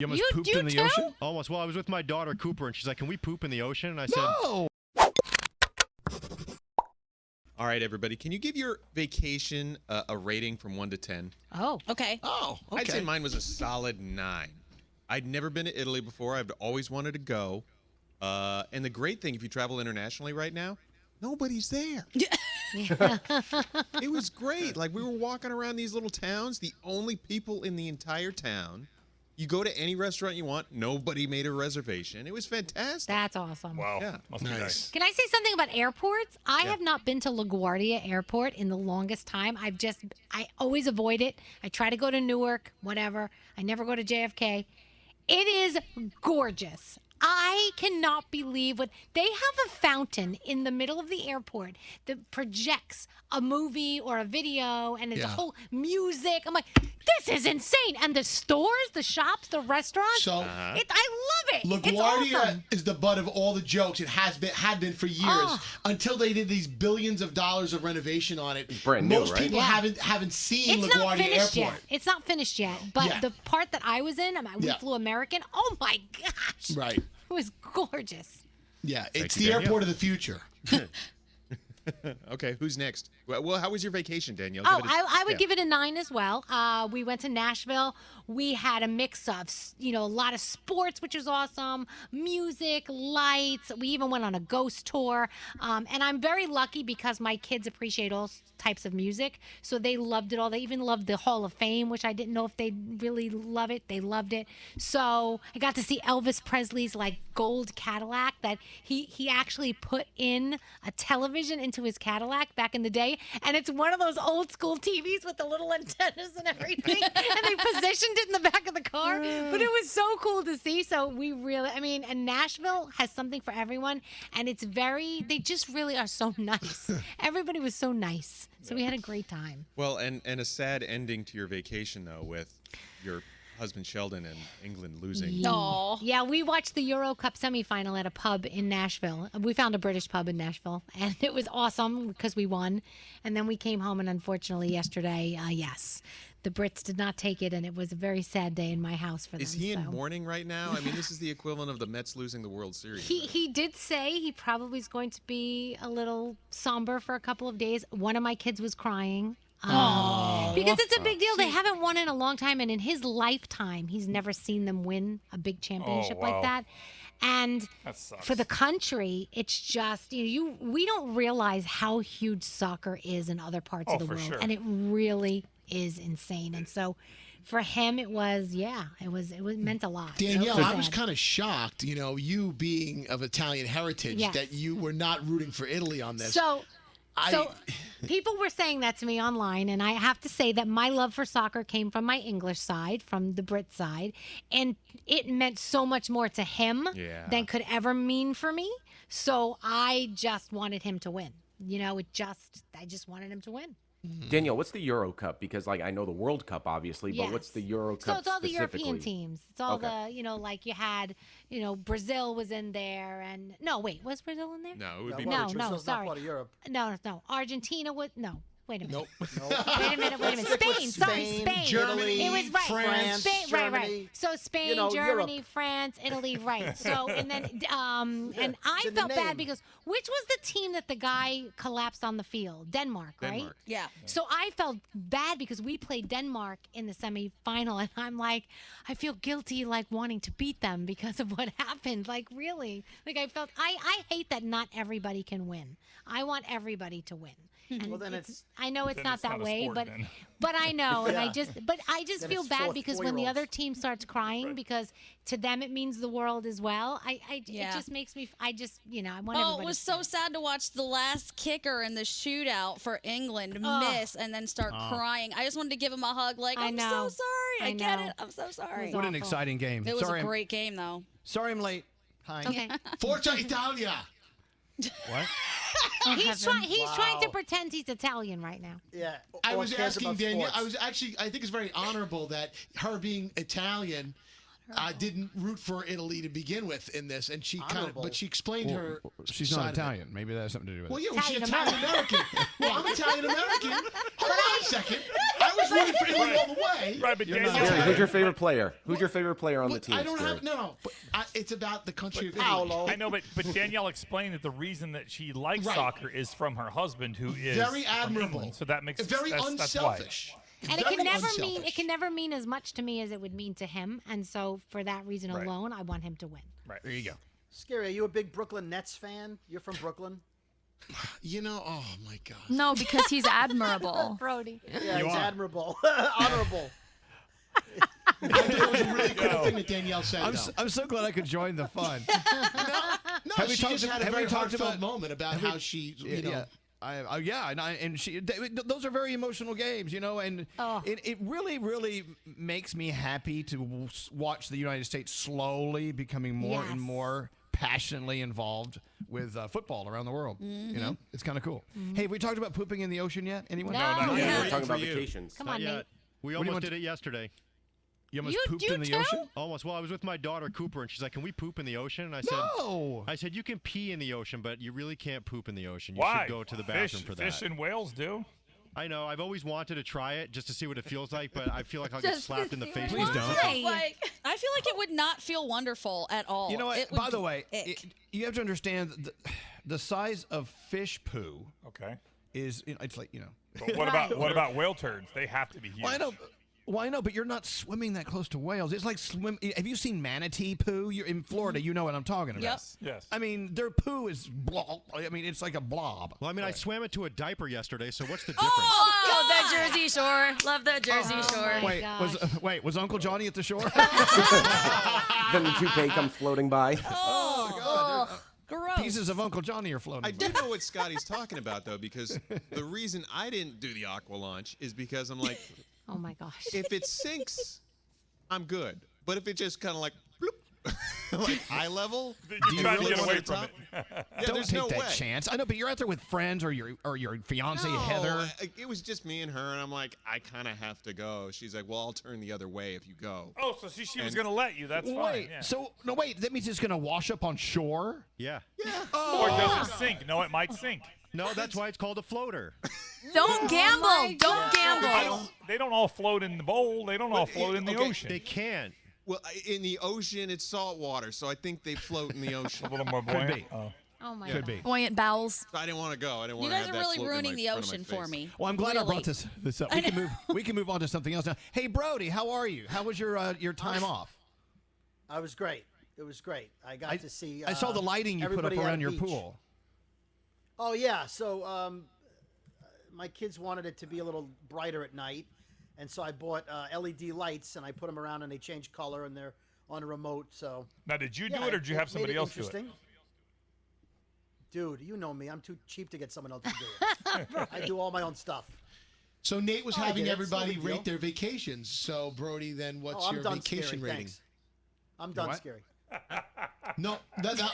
You almost pooped in the ocean? Almost. Well, I was with my daughter, Cooper, and she's like, can we poop in the ocean? And I said, No. All right, everybody. Can you give your vacation a rating from 1 to 10? Oh, okay. Oh, okay. I'd say mine was a solid 9. I'd never been to Italy before. I've always wanted to go. And the great thing, if you travel internationally right now, nobody's there. It was great. Like, we were walking around these little towns, the only people in the entire town. You go to any restaurant you want, nobody made a reservation. It was fantastic. That's awesome. Wow. Yeah. Must be nice. Can I say something about airports? I have not been to LaGuardia Airport in the longest time. I always avoid it. I try to go to Newark, whatever. I never go to JFK. It is gorgeous. I cannot believe what they have a fountain in the middle of the airport that projects a movie or a video, and it's a whole music. I'm like, this is insane. And the stores, the shops, the restaurants. So I love it. LaGuardia It's awesome. is the butt of all the jokes. It had been for years until they did these billions of dollars of renovation on it. It's brand new, Most right? people haven't seen It's not LaGuardia finished Airport. yet. It's not finished yet. But the part that I was in, we flew American. Oh my gosh. Right. It was gorgeous. Yeah, it's you, the Danielle. airport of the future. Okay, who's next? Well, how was your vacation, Danielle? Oh, I would give it a 9 as well. We went to Nashville. We had a mix of, a lot of sports, which was awesome, music, lights. We even went on a ghost tour. And I'm very lucky because my kids appreciate all types of music. So they loved it all. They even loved the Hall of Fame, which I didn't know if they'd really love it. They loved it. So I got to see Elvis Presley's gold Cadillac that he actually put in a television into his Cadillac back in the day. And it's one of those old school TVs with the little antennas and everything. And they positioned it in the back of the car. But it was so cool to see. So we really, and Nashville has something for everyone. And it's they just really are so nice. Everybody was so nice. So we had a great time. Well, and a sad ending to your vacation, though, with your husband Sheldon and England losing. No. Yeah, we watched the Euro Cup semifinal at a pub in Nashville. We found a British pub in Nashville, and it was awesome because we won. And then we came home, and unfortunately yesterday, the Brits did not take it, and it was a very sad day in my house for them. Is he in mourning right now? I mean, this is the equivalent of the Mets losing the World Series. He did say he probably is going to be a little somber for a couple of days. One of my kids was crying. Because it's a big deal. They haven't won in a long time, and in his lifetime, he's never seen them win a big championship like that. And for the country, it's just we don't realize how huge soccer is in other parts of the world, and it really is insane. And so for him, it meant a lot. Danielle, I was kind of shocked, you being of Italian heritage, that you were not rooting for Italy on this. So people were saying that to me online, and I have to say that my love for soccer came from my English side, from the Brit side, and it meant so much more to him than could ever mean for me. So I just wanted him to win. I just wanted him to win. Danielle, what's the Euro Cup? Because I know the World Cup, obviously, but what's the Euro Cup? So it's all the European teams. It's all the, you had, Brazil was in there, and was Brazil in there? No, it would be no, Brazil's sorry. not part of Europe. No. Argentina was Wait a minute. Nope. Wait a minute. Spain. Spain. Germany, It was right. France, Spain, Germany. right. So Spain, Germany, Europe. France, Italy, right. So and then and I in the felt bad name. because which was the team that the guy collapsed on the field? Denmark, right? Denmark. Yeah. So I felt bad because we played Denmark in the semifinal, and I'm like, I feel guilty wanting to beat them because of what happened. Really. I felt I hate that not everybody can win. I want everybody to win. And Well, then I know it's then not it's that not a way, sport, but then. but I know, and I Yeah. just Then feel it's bad because when the four-year-olds. other team starts crying because to them it means the world as well. It just makes me. I want everybody. It was to so win. sad to watch the last kicker in the shootout for England miss and then start crying. I just wanted to give him a hug. I I'm know. so sorry. I Get know. it. I'm so sorry. what an exciting game. It was Sorry, a great game, though. Sorry I'm late. Hi. Okay. Forza Italia. What? He's trying to pretend he's Italian right now. Yeah. I or was cares asking about Danielle. sports. I think it's very honorable that her being Italian didn't root for Italy to begin with in this, and she but she explained her. She's not Italian. Maybe that has something to do with it. Well, yeah, she's Italian American. Well, I'm Italian American. Hold on a second. I was rooting for Italy all the way. Right, but Who's your favorite player? Who's your favorite player on the team? I don't Scary? have no. But it's about the country of Italy. I know, but Danielle explained that the reason that she likes soccer is from her husband, who is very admirable. England, so that makes very unselfish. And it can never mean as much to me as it would mean to him. And so for that reason alone, I want him to win. Right. There you go. Scary, are you a big Brooklyn Nets fan? You're from Brooklyn? Oh my God. No, because he's admirable. Brody. Yeah, he's admirable. Honorable. I thought it was a really cool thing that Danielle said. I'm so glad I could join the fun. No, she just had a very heartfelt moment about how she, you know. Those are very emotional games, and it really makes me happy to watch the United States slowly becoming more and more passionately involved with football around the world. It's kind of cool. Hey, have we talked about pooping in the ocean yet? Anyone? No, not yet. yeah. We're talking about vacations. Come on, Nate. We almost did it yesterday. You almost pooped in the ocean? Almost. Well, I was with my daughter Cooper, and she's like, "Can we poop in the ocean?" And I said, "You can pee in the ocean, but you really can't poop in the ocean. You Why? should go to the bathroom for that." Fish and whales do. I know. I've always wanted to try it just to see what it feels like, but I feel like I'll get Just slapped to in the see face. what with it it. feels like. I feel like it would not feel wonderful at all. You know what? It would By the be way, ick. you have to understand the size of fish poo Okay. is, it's like, But what about whale turds? They have to be huge. Well, I know, but you're not swimming that close to whales. It's like have you seen manatee poo? You're in Florida. You know what I'm talking about. Yes. I mean, their poo is blob. I mean, it's like a blob. Well, I mean, I swam into a diaper yesterday, so what's the difference? Oh, the Jersey Shore. Love the Jersey Shore. Wait, was Uncle Johnny at the shore? Then the toupee comes floating by. Oh, gross. Pieces of Uncle Johnny are floating. I do know what Scotty's talking about, though, because the reason I didn't do the aqua launch is because I'm like, Oh my gosh. if it sinks, I'm good. But if it just kind of like, bloop, like eye level, You try to get away from it. Don't there's take no that way. chance. I know, but you're out there with friends or your fiance Heather. It was just me and her, and I'm like, I kind of have to go. She's like, well, I'll turn the other way if you go. Oh, so she was going to let you. That's fine. Wait, Yeah. wait. That means it's going to wash up on shore. Yeah. Or does it sink? No, it might sink. No, that's why it's called a floater. Don't gamble. Don't gamble. They don't all float in the bowl. They don't all float in the okay, ocean. They can't. Well, in the ocean, it's salt water, so I think they float in the ocean. A little more Could buoyant. be. Oh my Could god. be. Buoyant bowels. I didn't want to go. I didn't You want to guys have are that really floating in ruining my the front of my ocean for face. me. Well, I'm glad I Really. brought this up. We can move on to something else now. Hey, Brody, how are you? How was your time off? I was great. It was great. I got to see. I saw the lighting you put up everybody at around a your beach. pool. Oh yeah. So my kids wanted it to be a little brighter at night, and so I bought LED lights and I put them around and they change color and they're on a remote. So Now, did you do yeah, it or did you have made somebody else do it? interesting. Dude, you know me. I'm too cheap to get someone else to do it. I do all my own stuff. So Nate was Oh, I having get it. It's no everybody big deal. rate their vacations. So Brody, then what's I'm your done, vacation Scary. rating? Thanks. I'm done, what? Scary. No,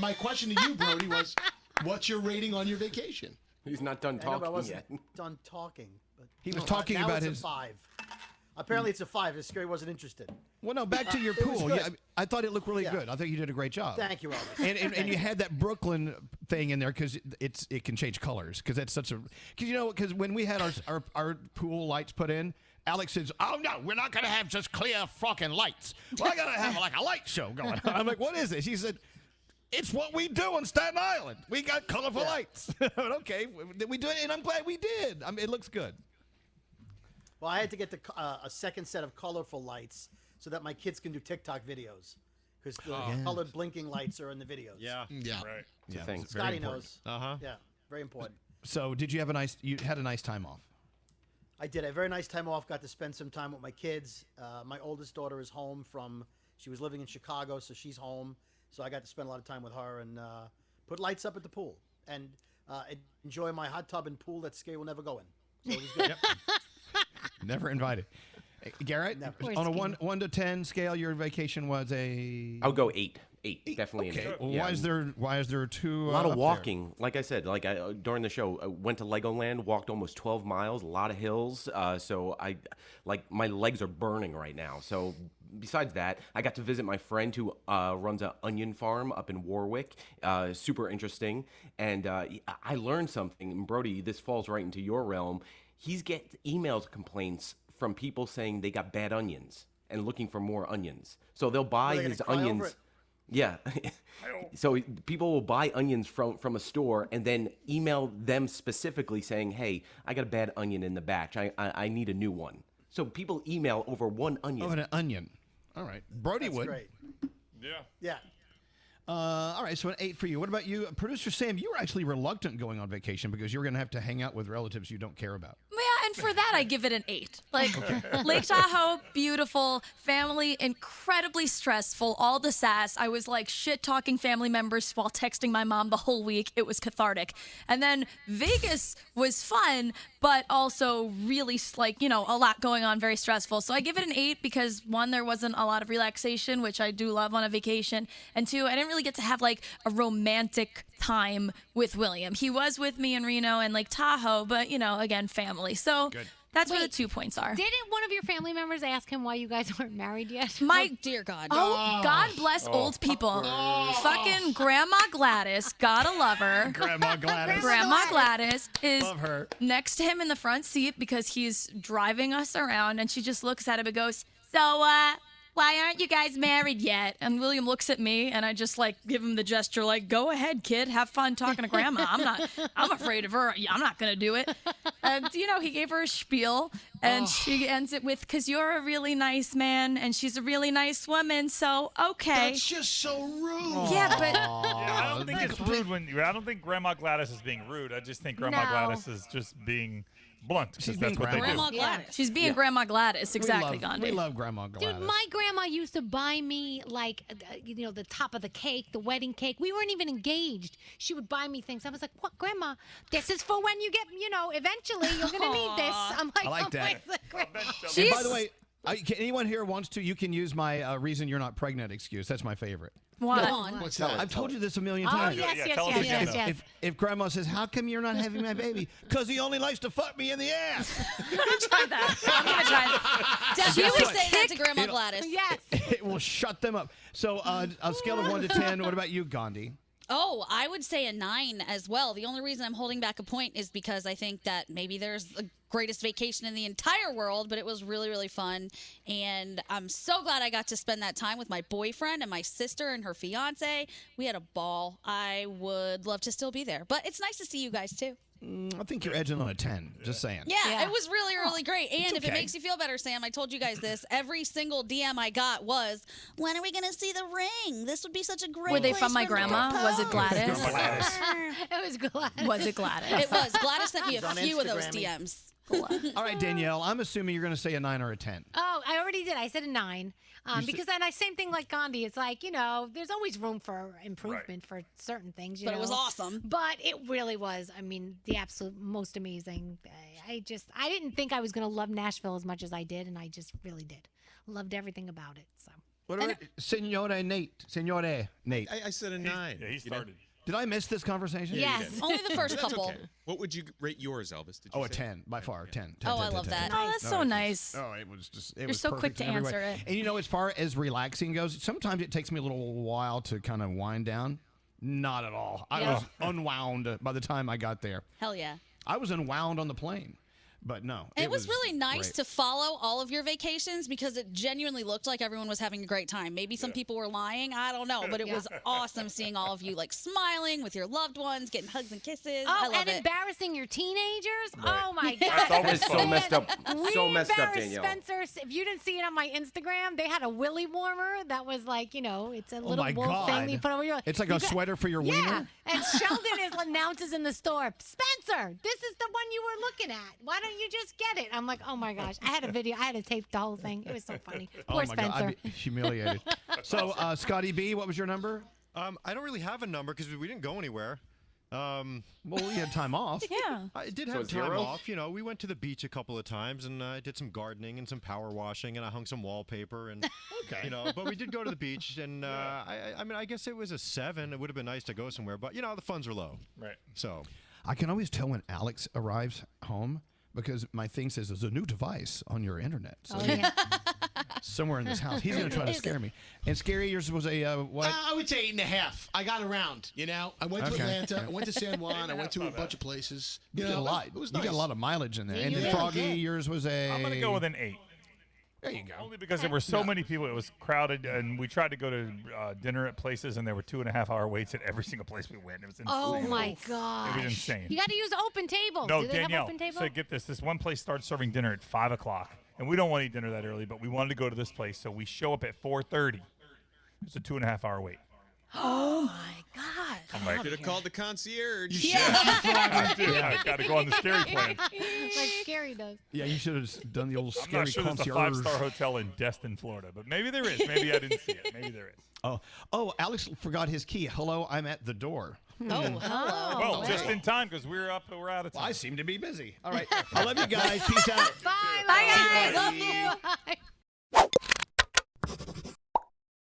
my question to you, Brody, was, what's your rating on your vacation? He's not done I know, but I talking wasn't yet. done talking. But He was talking now about it's his. a 5. Apparently, it's a 5. Scary wasn't interested. Well, no, back to your it was pool. good. Yeah, I thought it looked really Yeah. good. I thought you did a great job. Thank you, Elvis. And you had that Brooklyn thing in there because it can change colors because that's such a because when we had our pool lights put in, Alex says, "Oh no, we're not going to have just clear fucking lights. Well, I got to have like a light show going on." I'm like, "What is this?" She said, "It's what we do on Staten Island. We got colorful lights." Okay, did we do it? And I'm glad we did. I mean, it looks good. Well, I had to get a second set of colorful lights so that my kids can do TikTok videos because the colored blinking lights are in the videos. Yeah. Yeah. Right. Yeah, thing. it's very Scotty important. knows. Uh-huh. Yeah, very important. So, did you have you had a nice time off? I did a very nice time off. Got to spend some time with my kids. My oldest daughter is home she was living in Chicago, so she's home. So I got to spend a lot of time with her and put lights up at the pool and enjoy my hot tub and pool that Scary will never go in. So it was good. Never invited. Hey, Garrett, Never. on a 1 to 10 scale, your vacation was a. I'll go 8. 8, definitely Okay. an 8. Well, Yeah. why is there 2? A lot of walking. Like I said, during the show, I went to Legoland, walked almost 12 miles, a lot of hills. So my legs are burning right now. So besides that, I got to visit my friend who runs an onion farm up in Warwick. Super interesting. And I learned something. And Brody, this falls right into your realm. He's get emails complaints from people saying they got bad onions and looking for more onions. So they'll buy his onions. Yeah. So people will buy onions from a store and then email them specifically saying, hey, I got a bad onion in the batch. I need a new one. So people email over one onion. Oh, an onion. All right. Brody That's would. great. Yeah. Yeah. All right, so an 8 for you. What about you? Producer Sam, you were actually reluctant going on vacation because you were going to have to hang out with relatives you don't care about. Yeah, and for that, I give it an 8. Like, Lake Tahoe, beautiful. Family, incredibly stressful. All the sass. I was like shit-talking family members while texting my mom the whole week. It was cathartic. And then Vegas was fun, but also really, like, you know, a lot going on, very stressful. So I give it an 8 because, 1, there wasn't a lot of relaxation, which I do love on a vacation. And 2, I didn't really get to have, like, a romantic time with William. He was with me in Reno and Lake Tahoe, but, you know, again, family. So that's where the 2 points are. Didn't one of your family members ask him why you guys weren't married yet? My dear God. Oh, God bless old people. Fucking Grandma Gladys, gotta love her. Grandma Gladys. Grandma Gladys is Love her. next to him in the front seat because he's driving us around, and she just looks at him and goes, so, why aren't you guys married yet? And William looks at me, and I just, like, give him the gesture, like, go ahead, kid, have fun talking to Grandma. I'm afraid of her. I'm not going to do it. And, you know, he gave her a spiel, and she ends it with, because you're a really nice man, and she's a really nice woman, so, okay. That's just so rude. Yeah, but... Yeah, I don't think it's rude I don't think Grandma Gladys is being rude. I just think Grandma No. Gladys is just being blunt. She's Because that's being what they Grandma do. Gladys. She's being Grandma Gladys, exactly, we Gandhi. love Grandma Gladys. Dude, my grandma used to buy me, like, you know, the top of the cake, the wedding cake. We weren't even engaged. She would buy me things. I was like, what, Grandma? This is for when you get, you know, eventually you're going to need this. I'm like, I like oh that. my Grandma. And by the way, anyone here wants to, you can use my reason you're not pregnant excuse. That's my favorite. What? What's that? I've told you this a million Oh, times. yes, tell us again, though. yes. If Grandma says, how come you're not having my baby? Because he only likes to fuck me in the ass. I'm going to try that. I'm going to try that. She She was was saying that to Grandma It'll- Gladys. Yes. It will shut them up. So on a scale of 1 to 10, what about you, Gandhi? Oh, I would say a 9 as well. The only reason I'm holding back a point is because I think that maybe there's the greatest vacation in the entire world, but it was really, really fun. And I'm so glad I got to spend that time with my boyfriend and my sister and her fiance. We had a ball. I would love to still be there, but it's nice to see you guys too. I think you're edging on a 10. Just saying. Yeah, it was really, really great. And if it okay. makes you feel better, Sam, I told you guys this. Every single DM I got was, when are we going to see the ring? This would be such a great Were they place from my for me to grandma? Was it propose." Gladys? It was Gladys. Was it Gladys? It was. Gladys sent me a It's on few of those Instagram-y. DMs. All right, Danielle, I'm assuming you're going to say a 9 or a 10. Oh, I already did. I said a 9. Because then same thing like Gandhi. It's like, you know, there's always room for improvement for certain things. You But know? it was awesome. But it really was. I mean, the absolute most amazing. I didn't think I was going to love Nashville as much as I did, and I just really did. Loved everything about it. So. What about Senore Nate? Senore Nate. I said a 9. Yeah, he started. Did I miss this conversation? Yes, only the first That's couple. okay. What would you rate yours, Elvis? Did you Oh, a say? 10 by far. 10. Oh, I love that. Oh, that's so nice. Oh, it was just. It You're was so quick perfect to in every way. answer it. And you know, as far as relaxing goes, sometimes it takes me a little while to kind of wind down. Not at all. I was unwound by the time I got there. Hell yeah. I was unwound on the plane, but no. It was really nice great. to follow all of your vacations because it genuinely looked like everyone was having a great time. Maybe some people were lying. I don't know. But it was awesome seeing all of you like smiling with your loved ones, getting hugs and kisses. I Oh, love and it. embarrassing your teenagers? Oh, my That's God. always So fun. messed up. We So messed up, embarrassed Danielle. Spencer. If you didn't see it on my Instagram, they had a willy warmer that was like, you know, it's a Oh little my wolf God. thing that you put over your. It's like you a sweater for your Yeah, wiener? and Sheldon announces in the store, Spencer, this is the one you were looking at. Why don't you just get it? I'm like, oh my gosh. I had a video. I had to tape the whole thing. It was so funny. Poor Oh my Spencer. God, I'd be humiliated. So, Scotty B, what was your number? I don't really have a number because we didn't go anywhere. Well, we had time off. Yeah. I did So have time 0? off. You know, we went to the beach a couple of times, and I did some gardening and some power washing, and I hung some wallpaper, and you know. But we did go to the beach, and I mean, I guess it was a 7. It would have been nice to go somewhere, but you know, the funds were low. Right. So I can always tell when Alex arrives home because my thing says there's a new device on your internet. So, Oh, yeah. somewhere in this house. He's going to try to scare me. And scary, yours was a what? I would say 8.5. I got around, I went to Okay. Atlanta. I went to San Juan. I went to a bunch of places. You did a lot. It was You got nice. a lot of mileage in there. Yeah, And you then really Froggy, did. yours was a. I'm gonna go with an 8. There you go. Only because there were so many people, it was crowded, and we tried to go to dinner at places, and there were 2.5-hour waits at every single place we went. It was insane. Oh my gosh. It was insane. You got to use open table. No, Do they Danielle. have open table? So get this: this one place started serving dinner at 5 o'clock, and we don't want to eat dinner that early, but we wanted to go to this place, so we show up at 4:30. It's a 2.5-hour wait. Oh my God. I'm like, Could have called the concierge. I got to go on the scary plan. Like Scary does. Yeah, you should have done the old I'm scary not sure there's a concierge. 5-star hotel in Destin, Florida, but maybe there is. Maybe I didn't see it. Maybe there is. Oh, Alex forgot his key. Hello, I'm at the door. Oh, hello. Well, just in time because we're out of time. I seem to be busy. All right. I love you guys. Peace out. Bye. Bye, guys. Love you. Bye.